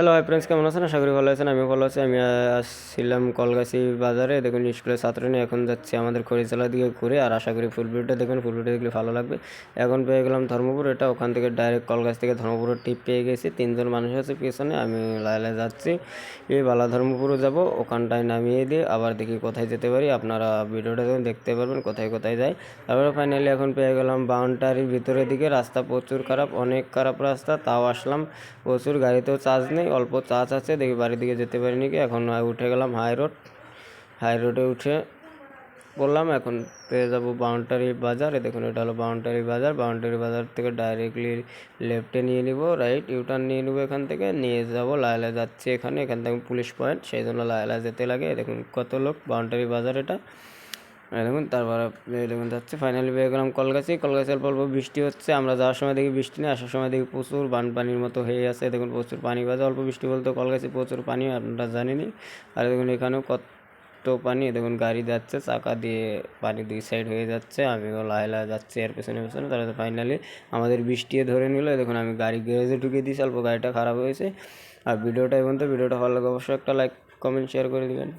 Hello hi friends, কেমন আছেন? আশা করি ভালো আছেন। আমিও ভালো আছি। আমি আসছিলাম কলগাছি বাজারে। দেখুন স্কুলের ছাত্র নিয়ে এখন যাচ্ছি আমাদের খড়িচালা দিকে ঘুরে। আর আশা করি ফুল ভিডিওটা দেখুন, ফুল ভিডিও দেখলে ভালো লাগবে। এখন পেয়ে গেলাম ধর্মপুর। এটা ওখান থেকে ডাইরেক্ট কলগাছ থেকে ধর্মপুরের টিপ পেয়ে গেছি। 3জন মানুষ আছে পিছনে, আমি লাইলে যাচ্ছি। এই বালা ধর্মপুরে যাব, ওখানটায় নামিয়ে দিয়ে আবার দেখি কোথায় যেতে পারি। আপনারা ভিডিওটা দেখুন, দেখতে পারবেন কোথায় কোথায় যায়। তারপরে ফাইনালি এখন পেয়ে গেলাম বাউন্ডারির ভিতরের দিকে। রাস্তা প্রচুর খারাপ, অনেক খারাপ রাস্তা, তাও আসলাম। প্রচুর, গাড়িতেও চার্জ নেই, অল্প চার্জ আছে। দেখি বাড়ির দিকে যেতে পারি নাকি। এখন উঠে গেলাম হাই রোডে উঠে বললাম এখন পেয়ে যাবো বাউন্ডারি বাজার। দেখুন এটা হলো বাউন্ডারি বাজার। বাউন্ডারি বাজার থেকে ডাইরেক্টলি লেফটে নিয়ে নিব, রাইট ইউটার্ন নিয়ে নেবো। এখান থেকে নিয়ে যাবো লায়লা যাচ্ছে এখান থেকে পুলিশ পয়েন্ট, সেই জন্য লায়লা যেতে লাগে। দেখুন কত লোক, বাউন্ডারি বাজার এটা। দেখুন তারপরে দেখুন যাচ্ছে। ফাইনালি পেয়ে গেলাম কলগাছি। অল্প অল্প বৃষ্টি হচ্ছে। আমরা যাওয়ার সময় দেখি বৃষ্টি নেই, আসার সময় দেখি প্রচুর বানপানির মতো হয়ে আছে। দেখুন প্রচুর পানি বাজে। অল্প বৃষ্টি বলতে কলগাছি প্রচুর পানি, আপনারা জানেনই। আর দেখুন এখানেও কত পানি। দেখুন গাড়ি যাচ্ছে, চাকা দিয়ে পানি দুই সাইড হয়ে যাচ্ছে। আমিও লাহে যাচ্ছি এর পেছনে পেছনে। তাহলে ফাইনালি আমাদের বৃষ্টি ধরে নিল। দেখুন আমি গাড়ি গ্যারেজে ঢুকিয়ে দিয়েছি, অল্প গাড়িটা খারাপ হয়েছে। আর ভিডিওটা ভালো লাগে অবশ্যই একটা লাইক কমেন্ট শেয়ার করে দেবেন।